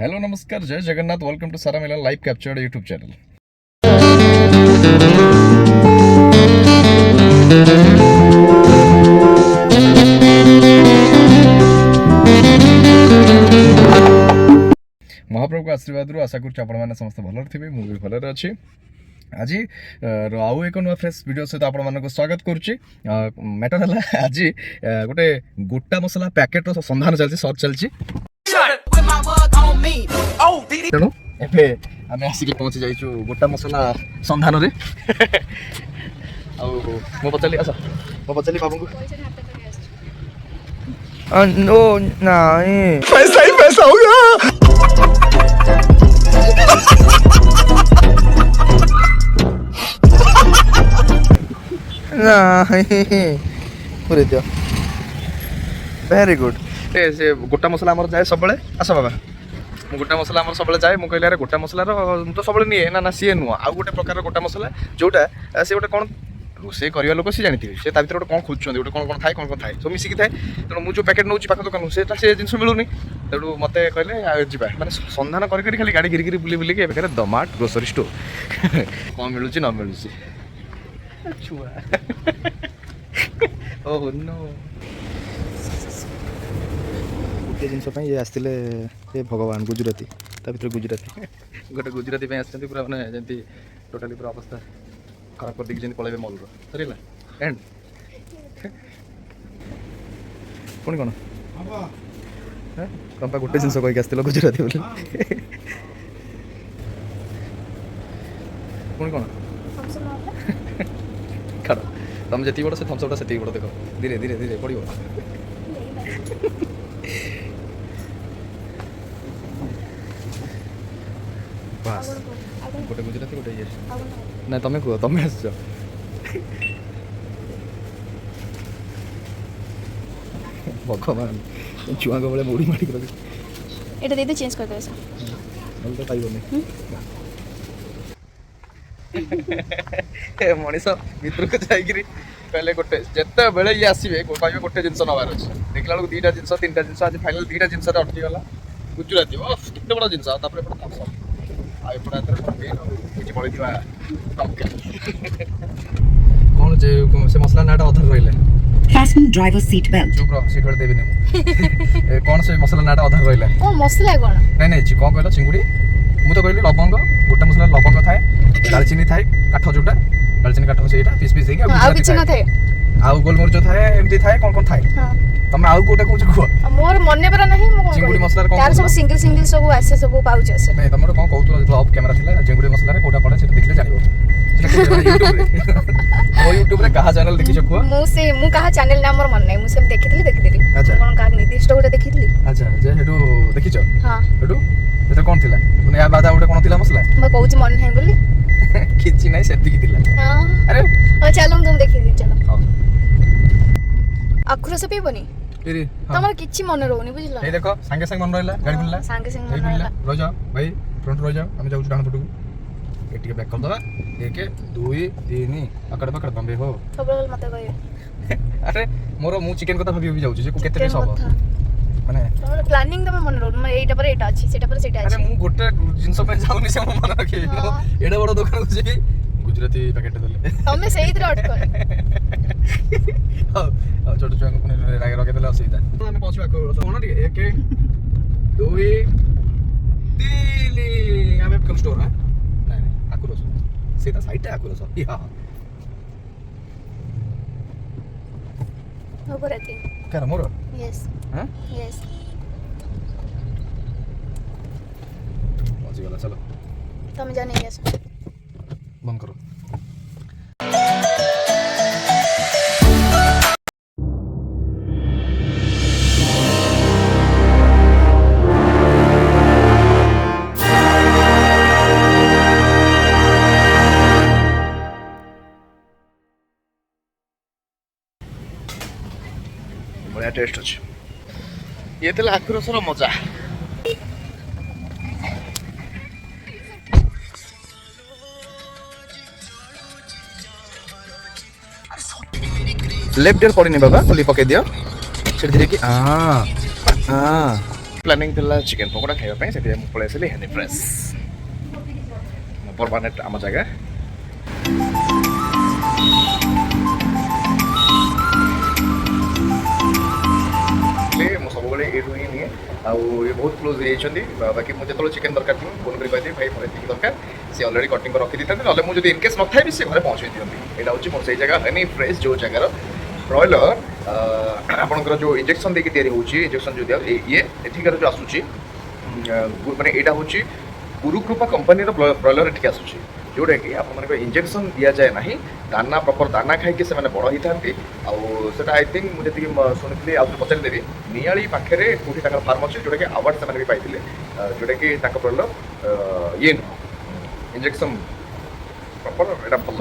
Hello नमस्कार जय Jagannath welcome to सारा मिलन लाइव कैप्चर्ड यूट्यूब चैनल। महाप्रभु को आशीर्वाद आशा कर समस्त भल थे मुझे भलर अच्छी आज आउ एक नुआ फ्रेश वीडियो सहित आपण मानक स्वागत करुच्ची। मैटर है आज गोटे गोटा मसला पैकेट संधान चलती सर्च चलती तेणु एबे आम आसिक पहुँची जाइछु गोटा मसला संधान रे मो पचाली आस मो पचाली बाबू को नो नहीं पैसा ही पैसा होगा। पूरे दियो वेरी गुड से गोटा मसला आमर जाए सब आस बाबा मु गोटा मसला आमर सब जाए मुझे अरे गोटा मसलार तो सब निए ना ना सी नुह आउ गोटे प्रकार गोटा मसला जोटा से गोटे कौन रोसे करवा लोक सी जानी से भर गोटे कौन खोजुंट गोटे कौन थाए कौन थाए सब मिसिकी थाए तेणु मुझे पैकेट नौ पाख दुकान से जिन मिलूनी तेणु मत कहले जा मैंने संधान कर खाली गाड़ी घिरी बुले बुलिक बेकार दमाट ग्रोसरी स्टोर कौन मिलूँ न मिलूँ ओह नो गोटे जिन ये आसते ये भगवान गुजराती भर गुजराती गोटे गुजराती आसते पूरा मैंने जमी टोटाली पूरा अवस्था खराब कर देखिए पलैबे मॉल सरला एंड पुणी कौन तुम गोटे जिन कहीक आसल गुजराती बोली पुणी कौन खाड़ तुम जी बड़ से थम्सअपटा से बड़ देख धीरे धीरे धीरे पड़ो बास गोटे गुजराती गोटे ये ना तुम्हें कह तुम्हें आस भगवान छुआ बेले मुड़ी माड़ी এটা দিয়ে চেঞ্জ করে দেবে नल तो पाइबनी मनीष भितर को जाइए कहले गोटे जिते बेले ये आसवे कहे गोटे जिन नबार अच्छे देखला बेलू दुईटा जिन तीन जिन आज फाइनाल दुईटा जिन अटकीगला गुजराती केते बड़ा जिन कौन से मसला नाटा अधर रही Fasten driver seat belt. चुप रह सीट बेल्ट देबी नहीं कौन से मसला नाटा अधर रही ओ मसला कोन नहीं नहीं कौन कहला चिंगुड़ी मु तो कहली लवंग गोटा मसला लवंग थाए दालचीनी थाए काठ जोटा दालचीनी काठ से पीस पीस हेगी आ किछ न थाए आ गोलमरिच थाए एमती थाए कौन कौन थाए हां तमे आउ कोटा कहू कुआ मोर मन्ने परा नहीं मो चिंगुड़ी मसला कोन तार सब सिंगल सिंगल सब आसे सब पाउच आसे नहीं तमरो कोन कहू तो ऑफ कैमरा थिला चिंगुड़ी मसला रे कोटा पड़े से देखले जानिबो यूट्यूब रे कहा चैनल देखि छकुआ मु कहा चैनल नाम मोर मन नहीं मु सब देखिथिली अच्छा कोन का निर्दिष्ट गोटे देखिथिली अच्छा जे हेडू देखि छ हां हेडू एटा कोन थिला तने या बादा गोटे कोन थिला मसला मैं कहू मन नहीं बोली किछि नहीं सेति की थिला हां अरे ओ चलो तुम देखि दी चलो हां अखुर से पीबनी तेरी तमर किछि मन रहउनी बुझला ए देखो संगे संग मन रहला गाड़ी मिलला संगे संग मन रहला रह जाओ भाई फ्रंट रह जाओ हम जाऊ डान पटू ए टिके बैक कर दबा 1 2 3 अकड़ पकड़ बम्बे हो सब मत कहिए अरे मोर मु चिकन कथा भाबी भी जाऊ जे को केते सब माने तमर प्लानिंग तमर मन रहउ मैं एटा पर एटा अछि सेटा पर सेटा अछि अरे मु गोटे जिंस पे जाउनी से मन रखी एडा बड़ दुकान को जे गुजराती पैकेट देले तमे सेही रे अटक छोट छुआ को राग रखे देले असुविधा हमें पहुंचवा को कोन टिके 1 2 3 हमें कम स्टोर है नहीं नहीं आकुरस सीधा साइड है आकुरस हां ऊपर आती कर मोर यस हां यस पहुंच गला चलो तमे जाने यस बंद करो बढ़िया टेस्ट अच्छे ये थिला आखु रसर मजा लेफ्ट डेयर पड़नी बाबा खोली पकई दियो धीरे कि ପ୍ଲାନିଂ ଥିଲା ଚିକେନ ପକୋଡ଼ା ଖାଇବା ପାଇଁ ସେଥିପାଇଁ ମୁଁ ପଳେଇ ଆସିଲି ହେନି ଫ୍ରେଶ୍ ପରମାନେଣ୍ଟ ଆମ ଜାଗା। ମୁଁ ସବୁବେଳେ ଏଇଠୁ ହିଁ ନିଏ ଆଉ ଏ ବହୁତ କ୍ଲୋଜ୍ ହେଇଯାଇଛନ୍ତି। ବାକି ମୁଁ ଯେତେବେଳେ ଚିକେନ୍ ଦରକାର ଥିବ ଫୋନ୍ କରି କହିଦେବି ଭାଇ ମୋର ଏତିକି ଦରକାର, ସେ ଅଲରେଡ଼ି କଟିଂ କରି ରଖିଦେଇଥାନ୍ତି। ନହେଲେ ମୁଁ ଯଦି ଇନକେସ୍ ନଥାଏ ବି ସେ ଘରେ ପହଞ୍ଚାଇ ଦିଅନ୍ତି। ଏଇଟା ହେଉଛି ମୋର ସେଇ ଜାଗା ହେନି ଫ୍ରେଶ୍, ଯେଉଁ ଜାଗାର ବ୍ରଏଲର ଆପଣଙ୍କର ଯେଉଁ ଇଞ୍ଜେକ୍ସନ୍ ଦେଇକି ତିଆରି ହେଉଛି, ଇଞ୍ଜେକ୍ସନ୍ ଯେଉଁ ଦିଆ ଇଏ ଏଠିକାର ଯେଉଁ ଆସୁଛି ମାନେ ଏଇଟା ହେଉଛି ଗୁରୁକୃପା କମ୍ପାନୀର ବ୍ରଏଲର ଏଠିକି ଆସୁଛି, ଯେଉଁଟାକି ଆପଣମାନଙ୍କ ଇଞ୍ଜେକ୍ସନ୍ ଦିଆଯାଏ ନାହିଁ, ଦାନା ପ୍ରପର୍ ଦାନା ଖାଇକି ସେମାନେ ବଡ଼ ହେଇଥାନ୍ତି। ଆଉ ସେଟା ଆଇ ଥିଙ୍କ ମୁଁ ଯେତିକି ଶୁଣିଥିଲି ଆଉ ପଚାରିଦେବି, ନିଆଳି ପାଖରେ କେଉଁଠି ତାଙ୍କର ଫାର୍ମ ଅଛି ଯେଉଁଟାକି ଆୱାର୍ଡ଼ ସେମାନେ ବି ପାଇଥିଲେ, ଯେଉଁଟାକି ତାଙ୍କ ବ୍ରଏଲର ଇଏ ନୁହଁ ଇଞ୍ଜେକ୍ସନ୍ ପ୍ରପର୍ ଏଇଟା ଭଲ।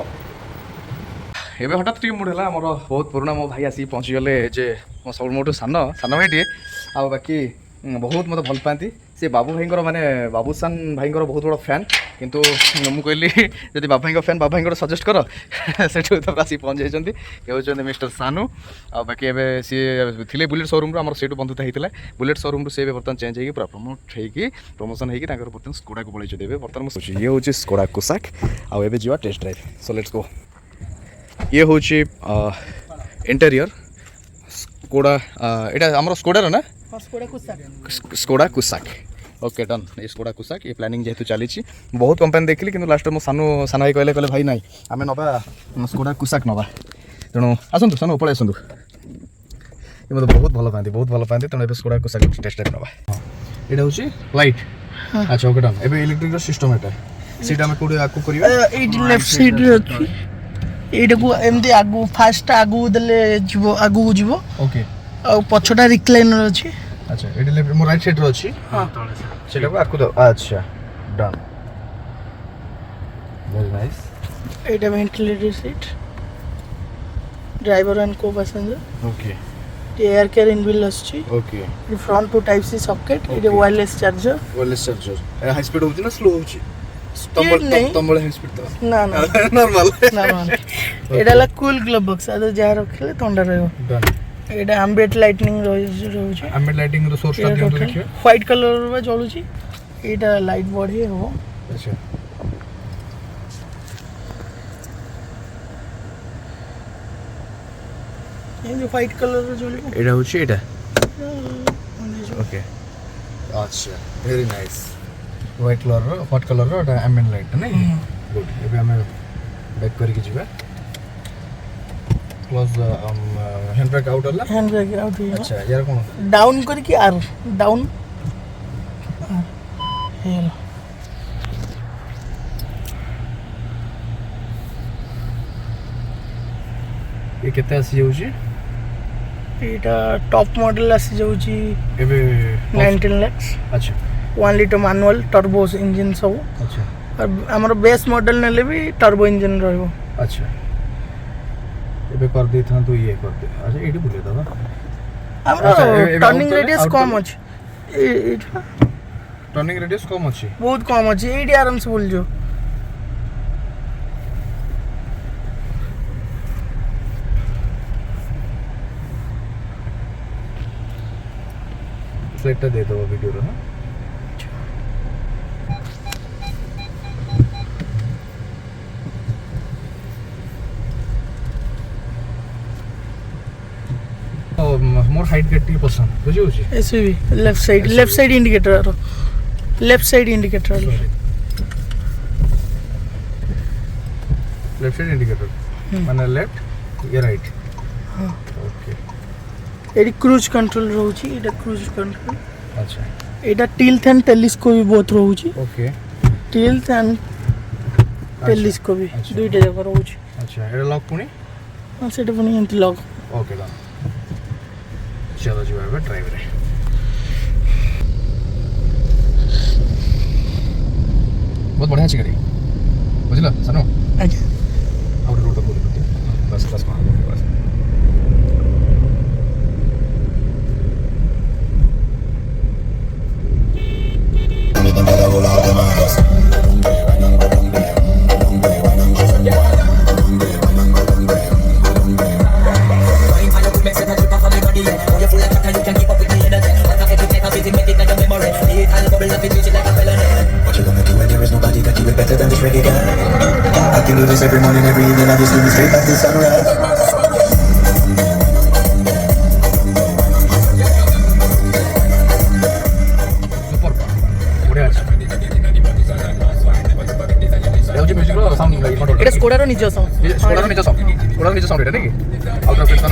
ଏବେ ହଠାତ୍ ଟିକେ ମୁଡ଼ ହେଲା, ଆମର ବହୁତ ପୁରୁଣା ମୋ ଭାଇ ଆସିକି ପହଞ୍ଚିଗଲେ, ଯେ ମୋ ସବୁ ମୋଠୁ ସାନ ଭାଇଟିଏ, ଆଉ ବାକି ବହୁତ ମୋତେ ଭଲ ପାଆନ୍ତି। ସେ ବାବୁ ଭାଇଙ୍କର ମାନେ ବାବୁସାନ ଭାଇଙ୍କର ବହୁତ ବଡ଼ ଫ୍ୟାନ୍, କିନ୍ତୁ ମୁଁ କହିଲି ଯଦି ବାବୁ ଭାଇଙ୍କ ଫ୍ୟାନ୍ ବାବୁ ଭାଇଙ୍କର ସଜେଷ୍ଟ କର, ସେଠୁ ତାପରେ ଆସିକି ପହଞ୍ଚି ଯାଇଛନ୍ତି। ଏ ହେଉଛନ୍ତି ମିଷ୍ଟର ସାନୁ। ଆଉ ବାକି ଏବେ ସିଏ ଥିଲେ ବୁଲେଟ୍ ସୋରୁମ୍ରୁ, ଆମର ସେଇଠୁ ବନ୍ଧୁତା ହେଇଥିଲା। ବୁଲେଟ୍ ସୋରୁମ୍ରୁ ସେ ଏବେ ବର୍ତ୍ତମାନ ଚେଞ୍ଜ ହେଇକି ପୁରା ପ୍ରମୋସନ୍ ହେଇକି ତାଙ୍କର ବର୍ତ୍ତମାନ ସ୍କୋଡ଼ାକୁ ପଳେଇଛନ୍ତି। ଏବେ ବର୍ତ୍ତମାନ ମୁଁ ଇଏ ହେଉଛି ସ୍କୋଡ଼ା କୁସାକ୍, ଆଉ ଏବେ ଯିବା test drive. Show let's go. ये हूँ इंटेरियर स्कोडा, एटा आमर स्कोडार ना स्कोडा कुसाक। ओके डन, ये स्कोडा कुसाक ये प्लानिंग जेहेतु चली बहुत कंपनी देखली, कि लास्ट मो सानू साना भाई कहले भाई नाई आम नवा स्कोडा कुसाक नवा, तेणु आसतु सानू पलि आसतु, ये मतलब बहुत भल पाती तेणु ए स्कोडा कुसाक टेस्ट ड्राइव नवा। यहाँ हूँ लाइट। अच्छा ओके डन। एबे इलेक्ट्रिक सिस्टम एटा सीट आम कोडी आकु करियो लेफ्ट साइड रे अछि, एटा को एमती आगु फास्ट आगु देले जीवो आगु को जीवो। ओके आ पछटा रिक्लाइनर अछि। अच्छा एटी लेफ्ट मो राइट साइड रो अछि। हां सेटा को आकु दो। अच्छा डन, वेरी नाइस। एटा ventilated seat, driver and co passenger. Okay air care inbuilt अछि। Okay front two type C socket, एटा वायरलेस चार्जर। हाई स्पीड होची ना स्लो होची? तंबळे हाई स्पीड तो ना ना नॉर्मल एटा ला कूल ग्लोव बॉक्स आ जा रखले ठंडा रहयो। डन। एटा एम्बिएंट लाइटनिंग रहउची। एम्बिएंट लाइटिंग रो सोर्स ता दियंतु देखियो। व्हाइट कलर वा जळुची, एटा लाइट बढी हो। अच्छा ये जो व्हाइट कलर रो जळु एटा होची एटा। ओके अच्छा वेरी नाइस। व्हाइट कलर रो व्हाइट कलर रो एटा एम्बिएंट लाइट नै गुड। एबे हम बैक करके जिबा। क्लोज हैंड ब्रेक आउट होला। Hand brake out. अच्छा यार कोन डाउन करके आर डाउन हेलो। ये केते आसी जाउची? एटा टॉप मॉडल आसी जाउची एबे 19 लाख। अच्छा 1 लीटर मैनुअल टर्बो इंजन सब। अच्छा और हमर बेस मॉडल नेले भी टर्बो इंजन रहबो। अच्छा एबे कर दे था तो ये कर दे। अच्छा एडी बोले दादा हमरा टर्निंग रेडियस कम अछि। एटा टर्निंग रेडियस कम अछि, बहुत कम अछि। एडी आराम से बोल जो। फ्लैट दे दो वीडियो रो। मोर हाइट गेट पसंद बुझी होची। SUV left side indicator left side indicator माने लेफ्ट या राइट। हां ओके एडी क्रूज कंट्रोल रहउची। एटा क्रूज कंट्रोल। अच्छा एटा टिल्ट एंड टेलीस्कोप भी बहुत रहउची। ओके टिल्ट एंड टेलीस्कोप भी दुईटा जगह रहउची। अच्छा एटा लॉक पुनी? हां सेटा पुनी एंटी लॉक। Okay done. चलो जी बाबा ड्राइव रे बहुत बढ़िया अछि गाड़ी बुझला सानो। अच्छा और रोड को बस बस मार दो बस। Make make it good. I can do this every morning, every evening. I just do it straight back to sunrise. ବଢ଼ିଆ ଅଛି ହେଉଛି ମ୍ୟୁଜିକ୍ର ସାଉଣ୍ଡ ଇନଭର୍ଟର এটা স্কোডারও নিজ সাউন্ড ସ୍କୋଡ଼ାର ନିଜ ସାଉଣ୍ଡ ସ୍କୋଡ଼ାର ନିଜ ସାଉଣ୍ଡ ଏଇଟା ନାଇଁ କି ଆଉ ଥରେ ପ୍ଲେସ୍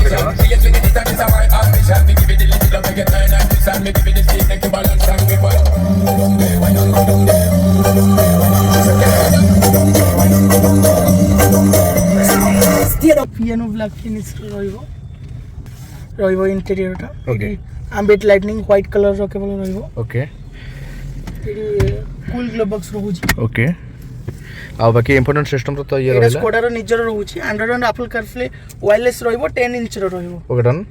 ଦେଖିବା পিয়ানো ব্ল্যাক ফিনিশ রহিব রহিব ইন্টেরিয়রটা Okay. Ambient lighting white colour কেবল রহিব ଓକେ এটি কুল গ্লোব বক্স রহুଛି ଓକେ ଆଉ ବାକି ଇମ୍ପୋର୍ଟାଣ୍ଟ ସିଷ୍ଟମ୍ର ତ ଇଏ এটা ରହିଲା স্কোডার নিজର রহুଛି Android and Apple CarPlay wireless রহিব 10 ইঞ্চর রহিব ଓକେ ଡନ୍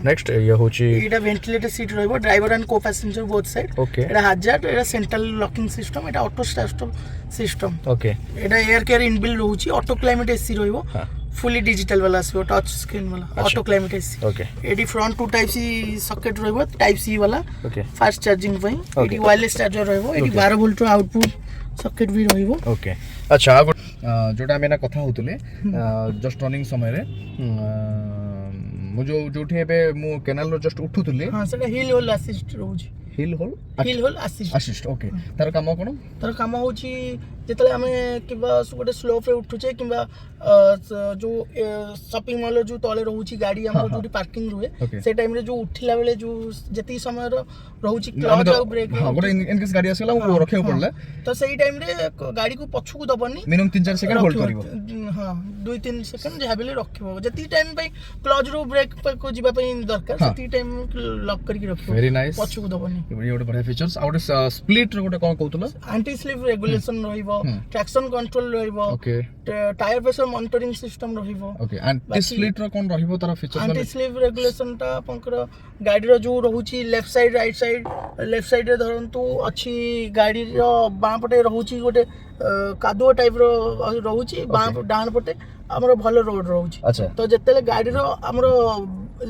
ନେକ୍ସଟ ଇଏ ହେଉଛି এটা ভেন্টিলেটর সিট রহিব driver and co passenger both side Okay. এটা হাজার এটা সেন্ট্রাল লকিং সিস্টেম এটা অটো স্টার্ট সিস্টেম ଓକେ এটা এয়ার কেয়ার ইনবিল্ড রহুଛି অটো ক্লাইমেট এসি রহিব হ্যাঁ। ফুলি ডিজিটাল वाला আসবে টাচ স্ক্রিন वाला অটো ক্লাইমেট এসি ଓକେ এটি front two type C socket রহিব টাইপ সি वाला ଓକେ ফাস্ট চার্জিং ପାଇଁ এটি ওয়্যারলেস চার্জর রহিব এটি 12 ভোল্ট আউটপুট সকেট ବି রহিব ଓକେ ଆଚ୍ଛା ଆଉ ଗୋଟେ ଯେଉଁଟା ଆମେ ଏଇନା କଥା ହେଉଥିଲେ ଜଷ୍ଟ ରନିଂ ସମୟରେ ମୁଁ ଯେଉଁଠି ଏବେ ମୁଁ କେନାଲର ଜଷ୍ଟ ଉଠୁଥିଲି ହଁ ସେଟା ହିଲ୍ ହୋଲ୍ ଆସିଷ୍ଟ ରହୁଛି hill hole hill hole assist assist okay ତାର କାମ କ'ଣ ତାର କାମ ହେଉଛି ଯେତେବେଳେ ଆମେ କିମ୍ବା ଗୋଟେ ସ୍ଲୋପ୍ରେ ଉଠୁଛେ କିମ୍ବା ଯେଉଁ ସପିଂ ମଲ୍ର ଯେଉଁ ତଳେ ରହୁଛି ଗାଡ଼ି ଆମର ଯେଉଁଠି ପାର୍କିଂ ରୁହେ Okay. ସେ ଟାଇମ୍ରେ ଯେଉଁ ଉଠିଲା ବେଳେ ଯେଉଁ ଯେତିକି ସମୟର ରହୁଛି ଆମେ କ୍ଲଚ୍ ତ ଆଉ ବ୍ରେକ୍ ହଁ ଗୋଟେ ଇନକେସ୍ ଗାଡ଼ି ଆସିଗଲା ମୁଁ ରଖିବାକୁ ପଡ଼ିଲା ତ ସେଇ ଟାଇମ୍ରେ ଗାଡ଼ିକୁ ପଛକୁ ଦବନି ମିନିମମ୍ 3-4 ସେକେଣ୍ଡ ହୋଲ୍ଡ କରିବ ହଁ 2-3 ସେକେଣ୍ଡ ଯାହା ବି ହେଲେ ରଖିବ ଯେତିକି ଟାଇମ୍ ପାଇଁ କ୍ଲଚ୍ରୁ ବ୍ରେକ୍ ପାଖକୁ ଯିବା ପାଇଁ ଦରକାର ହଁ। ସେତିକି ଟାଇମ୍ ଲକ୍ କରିକି ରଖିବ ଭେରି ନାଇସ୍ ପଛକୁ ଦବନି ଇଏ ଗୋଟେ ବଢ଼ିଆ ଫିଚର୍ସ ଆଉ ଗୋଟେ ସ୍ପ୍ଲିଟ୍ର ଗୋଟେ କ'ଣ କହୁଥିଲ ଆଣ୍ଟି ସ୍ଲିପ୍ ରେଗୁଲେସନ୍ ରହିବ ଟ୍ରାକ୍ସନ୍ କଣ୍ଟ୍ରୋଲ୍ ରହିବ okay tyre pressure monitoring system রহিব ଓକେ ଆଣ୍ଟି ସ୍ପ୍ଲିଟ୍ର କ'ଣ ରହିବ ତାର ଫିଚର୍ସ ଆଣ୍ଟି ସ୍ଲିପ୍ ରେଗୁଲେସନଟା ଆପଣଙ୍କର ଗାଡ଼ିର ଯେଉଁ ରହୁଛି left side right side left ସାଇଡ୍ରେ ଧରନ୍ତୁ ଅଛି ଗାଡ଼ିର ବାଁ ପଟେ ରହୁଛି ଗୋଟେ କାଦୁଅ ଟାଇପ୍ର ରହୁଛି ବାଁ ଡାହାଣ ପଟେ ଆମର ଭଲ ରୋଡ୍ ରହୁଛି ଆଚ୍ଛା ତ ଯେତେବେଳେ ଗାଡ଼ିର ଆମର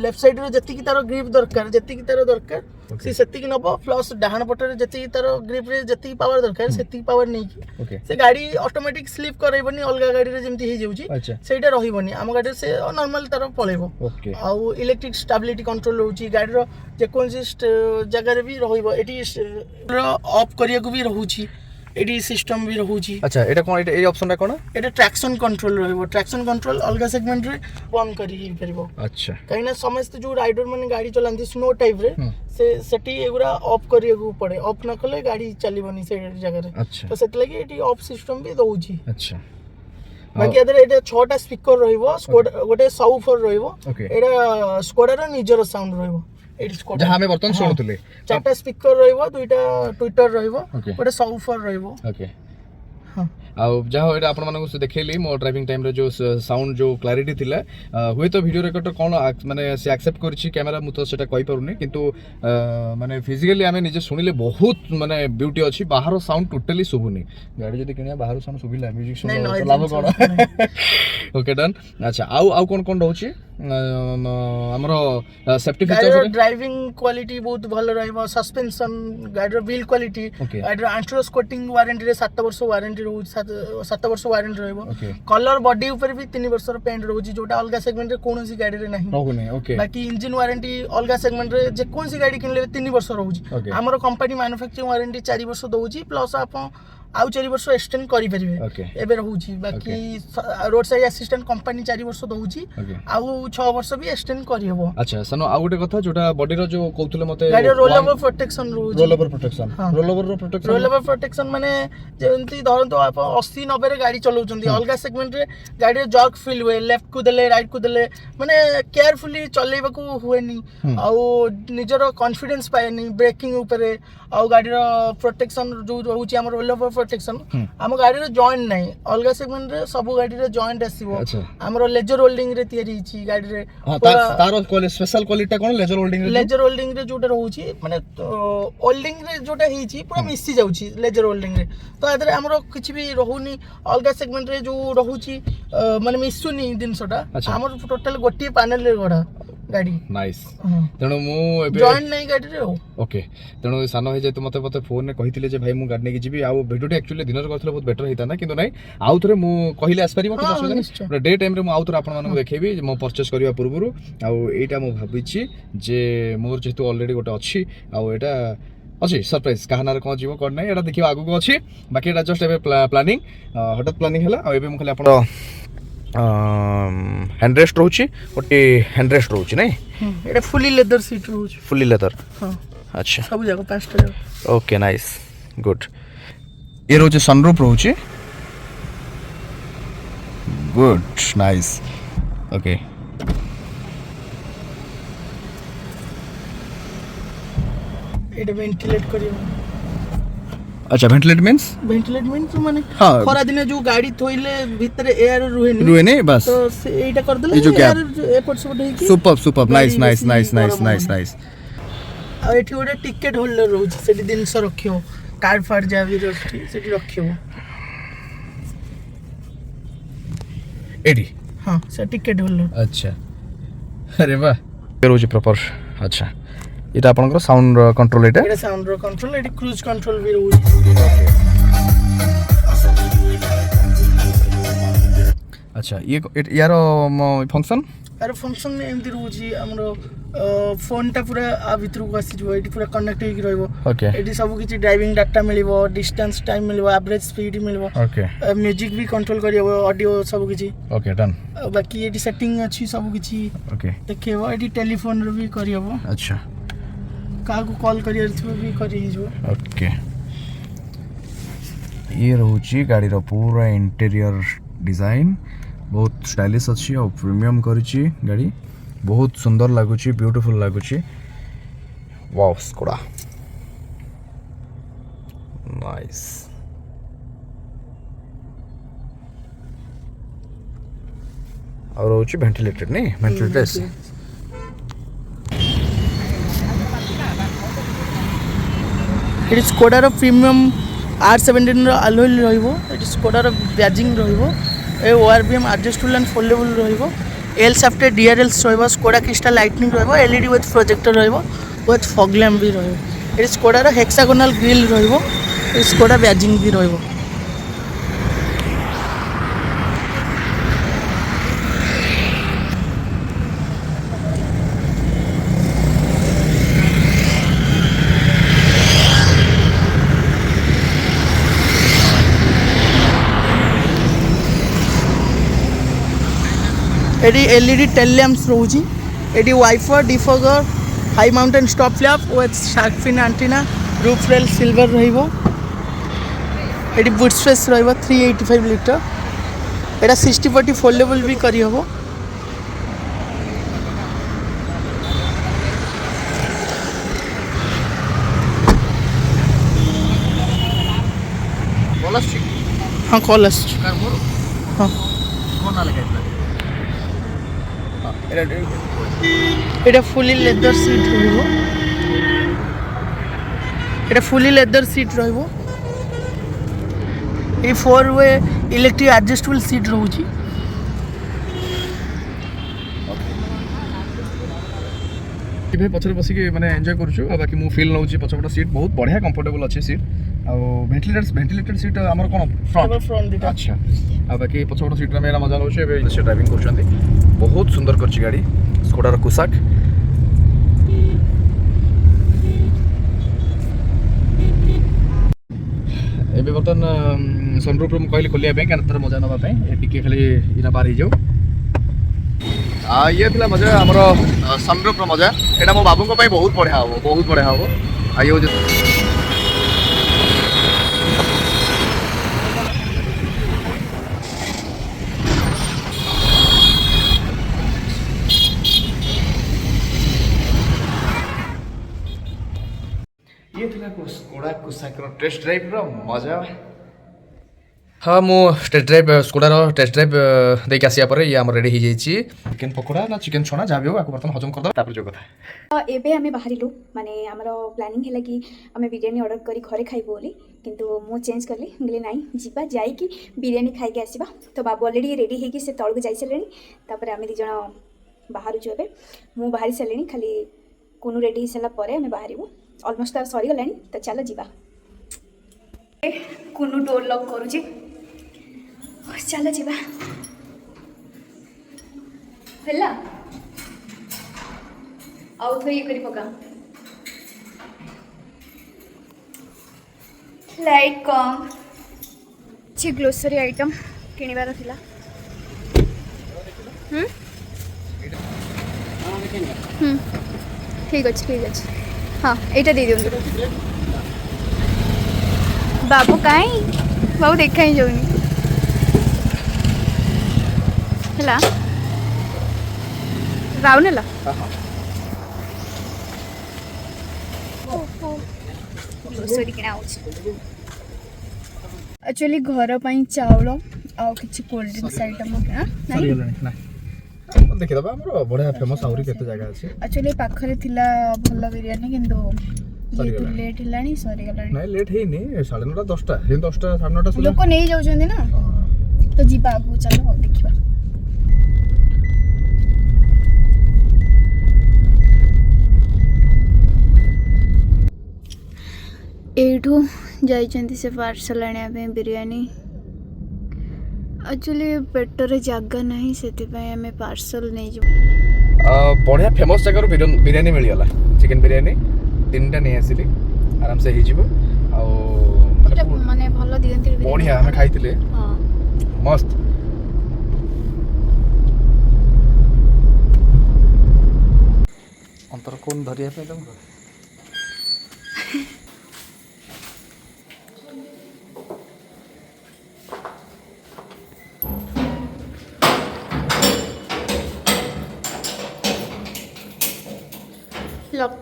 ଲେଫ୍ଟ ସାଇଡ୍ରେ ଯେତିକି ତାର ଗ୍ରିପ୍ ଦରକାର ଯେତିକି ତାର ଦରକାର ସେ ସେତିକି ନେବ ପ୍ଲସ୍ ଡାହାଣ ପଟରେ ଯେତିକି ତାର ଗ୍ରିପ୍ରେ ଯେତିକି ପାୱାର ଦରକାର ସେତିକି ପାୱାର ନେଇକି ଓକେ ସେ ଗାଡ଼ି ଅଟୋମେଟିକ୍ ସ୍ଲିପ୍ କରାଇବନି ଅଲଗା ଗାଡ଼ିରେ ଯେମିତି ହେଇଯାଉଛି ଆଚ୍ଛା ସେଇଟା ରହିବନି ଆମ ଗାଡ଼ିରେ ସେ ନର୍ମାଲ ତାର ପଳେଇବ ଓକେ ଆଉ ଇଲେକ୍ଟ୍ରିକ୍ ଷ୍ଟାବିଲିଟି କଣ୍ଟ୍ରୋଲ୍ ରହୁଛି ଗାଡ଼ିର ଯେକୌଣସି ଜାଗାରେ ବି ରହିବ ଏଠି ଅଫ୍ କରିବାକୁ ବି ରହୁଛି ଏଠି ସିଷ୍ଟମ୍ ବି ରହୁଛି ଆଚ୍ଛା ଏଇଟା କ'ଣ ଏଇ ଅପସନ୍ଟା କ'ଣ এটা ট্রাকশন কন্ট্রোল রহিব ট্রাকশন কন্ট্রোল অলগা সেগমেন্টরে বন্ধ করি পারিব ଆଚ୍ଛା কাইনা সমস্ত যে রাইডর মানে গাড়ি চলান্তি স্নো টাইপরে সেটি এগুলা অফ করিয়াকু পড়ে অফ না কলে গাড়ি চালিবনি সেই জায়গায় আচ্ছা তো সেতলাগি এটি অফ সিস্টেম বি দউছি আচ্ছা বাকি এদের এটা 6টা স্পিকর রহিব গোটে সাউফর রহিব ওকে এটা স্কোডার নিজর সাউন্ড রহিব এটি স্কোডার ଯାହା ଆମେ ବର୍ତ୍ତମାନ ଶୁଣୁଥିଲେ 4টা স্পিকর রহিব দুইটা টুইটার রহিব Okay. গোটে সাউফর রহিব ଓକେ ହଁ ଆଉ ଯାହା ହଉ ଏଇଟା ଆପଣମାନଙ୍କୁ ଦେଖେଇଲି ମୋ ଡ୍ରାଇଭିଂ ଟାଇମ୍ରେ ଯେଉଁ ସାଉଣ୍ଡ ଯେଉଁ କ୍ଲାରିଟି ଥିଲା ହୁଏତ ଭିଡ଼ିଓ ରେକର୍ଡର କ'ଣ ମାନେ ସେ ଆକ୍ସେପ୍ଟ କରିଛି କ୍ୟାମେରା ମୁଁ ତ ସେଇଟା କହିପାରୁନି କିନ୍ତୁ ମାନେ ଫିଜିକାଲି ଆମେ ନିଜେ ଶୁଣିଲେ ବହୁତ ମାନେ ବ୍ୟୁଟି ଅଛି ବାହାର ସାଉଣ୍ଡ ଟୋଟାଲି ଶୁଭୁନି ଗାଡ଼ି ଯଦି କିଣିବା ବାହାର ସାଉଣ୍ଡ ଶୁଭିଲା ମ୍ୟୁଜିକ୍ ଶୁଣିବା ଲାଭ କ'ଣ ଓକେ ଡନ୍ ଆଚ୍ଛା ଆଉ କ'ଣ କ'ଣ ରହୁଛି ଆମର ସେଫ୍ଟି ଗାଡ଼ିର ଫିଚର୍ସ ଡ୍ରାଇଭିଂ କ୍ୱାଲିଟି ବହୁତ ଭଲ ରହିବ ସସ୍ପେନ୍ସନ୍ ଗାଡ଼ିର ବିଲ୍ କ୍ୱାଲିଟି Okay. ଗାଡ଼ିର ଆଣ୍ଟ୍ରୋସ୍ କୋଟିଂ ୱାରେଣ୍ଟିରେ 7 ବର୍ଷ ୱାରେଣ୍ଟି ରହୁଛି 7 ବର୍ଷ ୱାରେଣ୍ଟି ରହିବ Okay. କଲର୍ ବଡି ଉପରେ ବି 3 ବର୍ଷର ପେଣ୍ଟ ରହୁଛି ଯୋଉଟା ଅଲଗା ସେଗମେଣ୍ଟରେ କୌଣସି ଗାଡ଼ିରେ ନାହିଁ ରହୁନି ଓକେ ବାକି ଇଞ୍ଜିନ୍ ୱାରେଣ୍ଟି ଅଲଗା ସେଗମେଣ୍ଟରେ ଯେକୌଣସି ଗାଡ଼ି କିଣିଲେ 3 ବର୍ଷ ରହୁଛି Okay. ଆମର କମ୍ପାନୀ ମାନୁଫ୍ୟାକ୍ଚରିଂ ୱାରେଣ୍ଟି 4 ବର୍ଷ ଦଉଛି ପ୍ଲସ୍ ଆପଣ ଆଉ 4 ବର୍ଷ ଏକ୍ସଟେଣ୍ଡ କରିପାରିବେ Okay. ଏବେ ରହୁଛି ବାକି ରୋଡ୍ ସାଇଡ୍ ଆସିଷ୍ଟାଣ୍ଟ କମ୍ପାନୀ 4 ବର୍ଷ ଦଉଛି Okay. ଆଉ 6 ବର୍ଷ ବି ଏକ୍ସଟେଣ୍ଡ କରିହେବ ଆଚ୍ଛା ସାନ ଆଉ ଗୋଟେ କଥା ଯୋଉଟା ବଡିର ଯୋଉ କହୁଥିଲେ ମତେ ଗାଡ଼ିର ରୋଲ୍ ଓଭର୍ ପ୍ରୋଟେକ୍ସନ୍ ରହୁଛି ରୋଲ୍ ଓଭର ପ୍ରୋଟେକ୍ସନ ହଁ। ରୋଲ୍ ଓଭରର ପ୍ରୋଟେକ୍ସନ ରୋଲ୍ ଓଭର୍ ପ୍ରୋଟେକ୍ସନ୍ ମାନେ ଯେମିତି ଧରନ୍ତୁ ଆପଣ 80-90ରେ ଗାଡ଼ି ଚଲାଉଛନ୍ତି ଅଲଗା ସେଗମେଣ୍ଟରେ ଗାଡ଼ିରେ ଜକ୍ ଫିଲ୍ ହୁଏ ଲେଫ୍ଟକୁ ଦେଲେ ରାଇଟ୍କୁ ଦେଲେ ମାନେ କେୟାରଫୁଲି ଚଲେଇବାକୁ ହୁଏନି ଆଉ ନିଜର କନଫିଡେନ୍ସ ପାଏନି ବ୍ରେକିଂ ଉପରେ ଆଉ ଗାଡ଼ିର ପ୍ରୋଟେକ୍ସନ୍ ଯୋଉ ରହୁଛି ଆମର ରୋଲ୍ ଓଭର୍ ପ୍ରୋଟେକ୍ସନ୍ ଆମ ଗାଡ଼ିରେ ଜଏଣ୍ଟ ନାହିଁ ଅଲଗା ସେଗମେଣ୍ଟରେ ସବୁ ଗାଡ଼ିରେ ଜଏଣ୍ଟ ଆସିବ ଆଚ୍ଛା। ଆମର ଲେଜର ହୋଲ୍ଡିଂରେ ତିଆରି ହେଇଛି ଗାଡ଼ିରେ ହଁ ତାର ସ୍ପେଶାଲ କ୍ୱାଲିଟିଟା କ'ଣ ଲେଜର ହୋଲ୍ଡିଂ ଲେଜର ହୋଲ୍ଡିଂରେ ଯୋଉଟା ରହୁଛି ମାନେ ହୋଲ୍ଡିଂରେ ଯୋଉଟା ହେଇଛି ପୁରା ମିଶି ଯାଉଛି ଲେଜର ହୋଲ୍ଡିଂରେ ତ ଏଥିରେ ଆମର କିଛି ବି ରହୁନି ଅଲଗା ସେଗମେଣ୍ଟରେ ଯୋଉ ରହୁଛି ମାନେ ମିଶୁନି ଜିନିଷଟା ଆଚ୍ଛା। ଆମର ଟୋଟାଲ ଗୋଟିଏ ପ୍ୟାନେଲରେ ଗଢ଼ା ଗାଡି ନାଇସ୍ ତେଣୁ ମୁଁ ଏବେ ଜଏଣ୍ଟ ନାହିଁ ଗାଡିରେ ଆଉ ଓକେ ତେଣୁ ସାନ ଭାଇ ଯେହେତୁ ମତେ ଫୋନରେ କହିଥିଲେ ଯେ ଭାଇ ମୁଁ ଗାଡ଼ି ନେଇକି ଯିବି ଆଉ ଭିଡ଼ିଓଟି ଆକ୍ଚୁଆଲି ଦିନରେ କରିଥିଲେ ବହୁତ ବେଟର ହେଇଥାନ୍ତା କିନ୍ତୁ ନାଇଁ ଆଉ ଥରେ ମୁଁ କହିଲେ ଆସିପାରିବ କିଛି ଅସୁବିଧା ନିଶ୍ଚୟ। ନାହିଁ ଡେ ଟାଇମ୍ରେ ମୁଁ ଆଉ ଥରେ ଆପଣମାନଙ୍କୁ ଦେଖେଇବି ମୋ ପରଚେସ୍ କରିବା ପୂର୍ବରୁ ଆଉ ଏଇଟା ମୁଁ ଭାବିଛି ଯେ ମୋର ଯେହେତୁ ଅଲରେଡ଼ି ଗୋଟେ ଅଛି ଆଉ ଏଇଟା ଅଛି ସରପ୍ରାଇଜ୍ କାହା ନାଁରେ କ'ଣ ଯିବ କ'ଣ ନାହିଁ ଏଇଟା ଦେଖିବା ଆଗକୁ ଅଛି ବାକି ଏଇଟା ଜଷ୍ଟ ଏବେ ପ୍ଲାନିଂ ହଠାତ୍ ପ୍ଲାନିଂ ହେଲା ଆଉ ଏବେ ମୁଁ ଖାଲି ଆପଣ ହ୍ୟାଣ୍ଡ ରେଷ୍ଟ ରହୁଛି ଗୋଟେ ହ୍ୟାଣ୍ଡ ରେଷ୍ଟ ରହୁଛି ନାଇଁ ଏଇଟା ଫୁଲି ଲେଦର ସିଟ୍ ରହୁଛି ଫୁଲି ଲେଦର ହଁ ଆଚ୍ଛା ସବୁ ଯାକ 5ଟା ଯାକ ओके नाइस गुड ये रोचे सनरूफ रोचे गुड नाइस ओके ଏଇଟା ଭେଣ୍ଟିଲେଟ୍ କରିବ अच्छा वेंटिलेट मींस ଭେଣ୍ଟିଲେଟ୍ ମିନ୍ସ ମାନେ ହଁ। ଖରା ଦିନେ ଯୋଉ ଗାଡି ଥୋଇଲେ ଭିତରେ ଏୟାର ରୁହେନି रुए नहीं बस ତ ସେ ଏଇଟା କରିଦେଲେ ଏଇ ଯୋଉ gap। ଏୟାର ଏପଟ ସେପଟ ହେଇକି सुपर सुपर नाइस ଗାଡି नाइस ବେଶୀ नाइस नाइस ଗରମ नाइस ହବନି। नाइस ଆଉ ଏଠି ଗୋଟେ ଟିକେଟ ହୋଲ୍ଡର ରହୁଛି ସେଠି ଜିନିଷ ରଖିବ କାର୍ଡ ଫାର୍ଡ ଯାହା ବି ରଖି ସେଠି ରଖିବ एडी ହଁ ସେ ଟିକେଟ ହୋଲ୍ଡର अच्छा अरे वाह ये रोचे प्रॉपर अच्छा এটা আপনাদের সাউন্ড কন্ট্রোল এটা ଏଇଟା ସାଉଣ୍ଡର କଣ୍ଟ୍ରୋଲ ଏଠି କ୍ରୁଜ୍ କଣ୍ଟ୍ରୋଲ ବି ରହୁଛି আচ্ছা ইয়ে ইয়ার ফংশন ତାର ଫଙ୍କସନ ଏମିତି ରହୁଛି ଆମର ଫୋନଟା ପୁରା ଆ ଭିତରକୁ ଆସିଯିବ ଏଠି ପୁରା କନେକ୍ଟ ହେଇକି ରହିବ ଓକେ ଏଠି ସବୁ କିଛି ଡ୍ରାଇଭିଂ ଡାଟା ମିଳିବ ଡିଷ୍ଟାନ୍ସ ଟାଇମ୍ ମିଳିବ ଆଭରେଜ ସ୍ପିଡ ମିଳିବ ଓକେ ମ୍ୟୁଜିକ ବି କଣ୍ଟ୍ରୋଲ କରିହେବ ଅଡିଓ ସବୁ କିଛି ଓକେ ଡନ୍ ଆଉ ବାକି ଏଠି ସେଟିଂ ଅଛି ସବୁ କିଛି ଓକେ ଦେଖେଇବ ଏଠି ଟେଲିଫୋନରୁ ବି କରିହେବ ଆଚ୍ଛା କାହାକୁ କଲ୍ କରିବାର ଥିବ ବି କରି ହେଇଯିବ ओके ये रोची गाड़ी रो पूरा इंटीरियर डिजाइन बहुत स्टाइलिश अच्छी और प्रीमियम करिची गाड़ी बहुत सुंदर लागुची ब्यूटीफुल लागुची वाओ स्कोडा नाइस और रोची वेंटिलेटेड नहीं वेंटिलेटेड एसी ଏଠି ସ୍କୋଡାର ପ୍ରିମିୟମ୍ R17ର ଆଲୋଏଲ୍ ରହିବ ଏଠି ସ୍କୋଡାର ବ୍ୟାଜିଂ ରହିବ ଏ ORBM ଆଡଜଷ୍ଟେବଲ୍ ଆଣ୍ଡ ଫୋଲ୍ଡେବଲ୍ ରହିବ ଏଲ୍ ସାଫ୍ଟରେ DRLs ରହିବ ସ୍କୋଡା କ୍ରିଷ୍ଟାଲ ଲାଇଟନିଂ ରହିବ LED ୱିଥ୍ ପ୍ରୋଜେକ୍ଟର ରହିବ ୱିଥ୍ ଫଗ୍ ଲ୍ୟାମ୍ପ ବି ରହିବ ଏଠି ସ୍କୋଡାର ହେକ୍ସାଗୋନାଲ ଗ୍ରିଲ୍ ରହିବ ଏ ସ୍କୋଡା ବ୍ୟାଜିଂ ବି ରହିବ एटी LED टेल लैम्प्स रोची एटी wiper defogger high mounted stop फ्लैप with shark fin antenna roof rail silver रहिबो एटी बुट स्पेस रहिबो 385 लिटर एटा 60/40 फोल्डेबल भी करी हबो हाँ कॉल हाँ এটা ফুলি লেদার সিট রহিব এটা ফুলি লেদার সিট রহিব এই 4-way ইলেকট্রিক আডজস্টেবল সিট রହୁଛି भाई पछरे बसिक मैंने एंजॉय करूछु आ बाकी मु फील नउची पछपटा सीट बहुत बढ़िया कंफर्टेबल अच्छे सीट आ वेंटिलेटेड सीट हमर कोन फ्रंट दिटा अच्छा आ बाकी पछपटा सीट रे मेरा मजा नउची एबे से ड्राइविंग करछंती बहुत सुंदर करछि गाड़ी स्कोडा रो कुसाक एबे बर्तन सनरूफ रो कहली खोलिया पे कान तर मजा नबा पे ए टिके खाली इना पार ही जाऊ ये थिला मजा हमरो सनरूफ रो मजा एटा मो बाबू को पाई बहुत बढ़िया हो आ ये जो ये थिला को स्कोडा कुसाक रो टेस्ट ड्राइव रो मजा हाँ मु टेस्ट ड्राइव स्कोडार टेस्ट ड्राइव देख आसिया पर ये आम रेडी हो चिकेन पकोड़ा ना चिकेन छणा जहाँ भी हो आपको बर्तन हजम करदे तापर जो कथा एबे आमे बाहरिलु माने हमरो प्लानिंग हैला कि आमे बिरयानी ऑर्डर करी घरे खाइबो बोली किंतु मु चेंज करली गले नाही जीवा जाई कि बिरयानी खाइ के आसीबा तो बाबू ऑलरेडी रेडी हे कि से तळगु जाई चलेनी तापर आमे दि जण ବାହାରୁଛୁ ଏବେ ମୁଁ ବାହାରି ସାରିଲିଣି ଖାଲି କୁନୁ ରେଡ଼ି ହେଇସାରିଲା ପରେ ଆମେ ବାହାରିବୁ ଅଲମୋଷ୍ଟ ତାର ସରିଗଲାଣି ତ ଚାଲ ଯିବା କୁନୁ ଡୋର୍ ଲକ୍ କରୁଛି ଚାଲ ଯିବା ହେଲା ଆଉ ଥରେ ଇଏ କରି ପକା ଲାଇଟ୍ କମ୍ କିଛି ଗ୍ଲୋସରୀ ଆଇଟମ୍ କିଣିବାର ଥିଲା ଠିକ୍ ଅଛି ହଁ ଏଇଟା ଦେଇଦିଅନ୍ତୁ ବାବୁ କାହିଁ ବାବୁ ଦେଖା ହିଁ ଯାଉନି ହେଲା ରାଉନ ହେଲା ଗ୍ଲୋସରୀ କିଣା ହେଉଛି ଆକ୍ଚୁଆଲି ଘର ପାଇଁ ଚାଉଳ ଆଉ କିଛି କୋଲ୍ଡ ଡ୍ରିଙ୍କସ୍ ଆଇଟମ୍ କିଣା ଦେଖିଦେବା ଆମର ବଢ଼ିଆ ଫେମସ୍ ଆହୁରି କେତେ ଜାଗା ଅଛି ଆକ୍ଚୁଆଲି ପାଖରେ ଥିଲା ଭଲ ବିରିୟାନୀ କିନ୍ତୁ ସରିଗଲାଣି। ଲେଟ୍ ହେଲାଣି ସରିଗଲାଣି ନାଇଁ ଲେଟ୍ ହେଇନି 9:30 10ଟା ସେ 10ଟା 9:30 ସୁଦ୍ଧା ଲୋକ ନେଇଯାଉଛନ୍ତି ନା ତ ଯିବା ଆଗକୁ ଚାଲ ଆଉ ଦେଖିବା ଏଇଠୁ ଯାଇଛନ୍ତି ସେ ପାର୍ସଲ ଆଣିବା ପାଇଁ ବିରିୟାନୀ ଆକ୍ଚୁଆଲି ପେଟରେ ଜାଗା ନାହିଁ ସେଥିପାଇଁ ଆମେ ପାର୍ସଲ ନେଇଯିବୁ ବଢ଼ିଆ ଫେମସ୍ ଜାଗାରୁ ବିରିୟାନୀ ମିଳିଗଲା ଚିକେନ୍ ବିରିୟାନୀ 3ଟା ନେଇ ଆସିଲି ଆରାମସେ ହେଇଯିବ ଆଉ ମାନେ ଭଲ ଦିଅନ୍ତି ବଢ଼ିଆ ଆମେ ଖାଇଥିଲେ ହଁ ମସ୍ତ ଅନ୍ତର କୋଣ ଧରିବା ପାଇଁ ତମକୁ ଲକ୍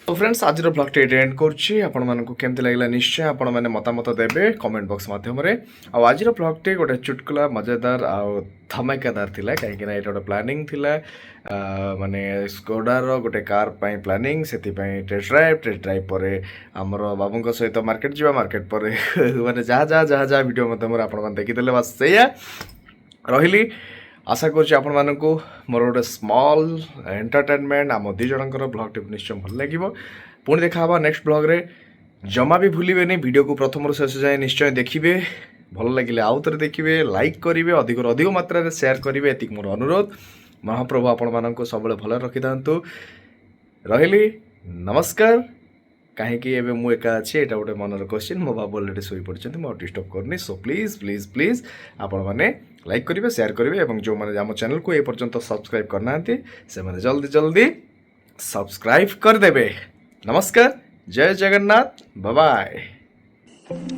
तो फ्रेंड्स आज ब्लॉग ये एंड करुच्ची आपको केमती लगे निश्चय आपण मैंने मतामत देवे कमेंट बॉक्स मध्यम आज ब्लॉग टे गोटे चुटकुला मजेदार आउ धमाकेदार थिला कहीं ये गोटे प्लानिंग थिला माने स्कोडार गोटे कार पाई प्लानिंग से टेस्ट ड्राइव पर आमर बाबू सहित मार्केट जावा मार्केट पर माने जहाँ जहाँ जहाँ जहाँ वीडियो मध्यम आप देखीदे बस से रही आशा करुँच आपण मानकु मोर गोटे स्मॉल एंटरटेनमेंट आम दी जनकर ब्लॉग टी निश्चय भल लगे पुणी देखा नेक्स्ट ब्लॉग रे जमा भी भूलिबेनी वीडियो को प्रथम शेष जाए निश्चय देखिए भल लगे आउ थे देखिए लाइक करेंगे अधिक मात्रा रे शेयर करेंगे एति मोर अनुरोध महाप्रभु आपण मानकु सब भल रखि थांतु रहिली नमस्कार कहीं एवं मु एका अच्छी यहाँ गोटे मनर क्वेश्चन मो बाबू अलरेडी शोई पड़ते मुझे डिस्टर्ब करनी सो प्लीज प्लीज प्लीज आपण मैंने लाइक करेंगे शेयर करेंगे और जो मैंने आम चैनल को ये पर्यंत सब्सक्राइब करना से मैंने जल्दी जल्दी सब्सक्राइब करदे नमस्कार जय जगन्नाथ बाय बाय।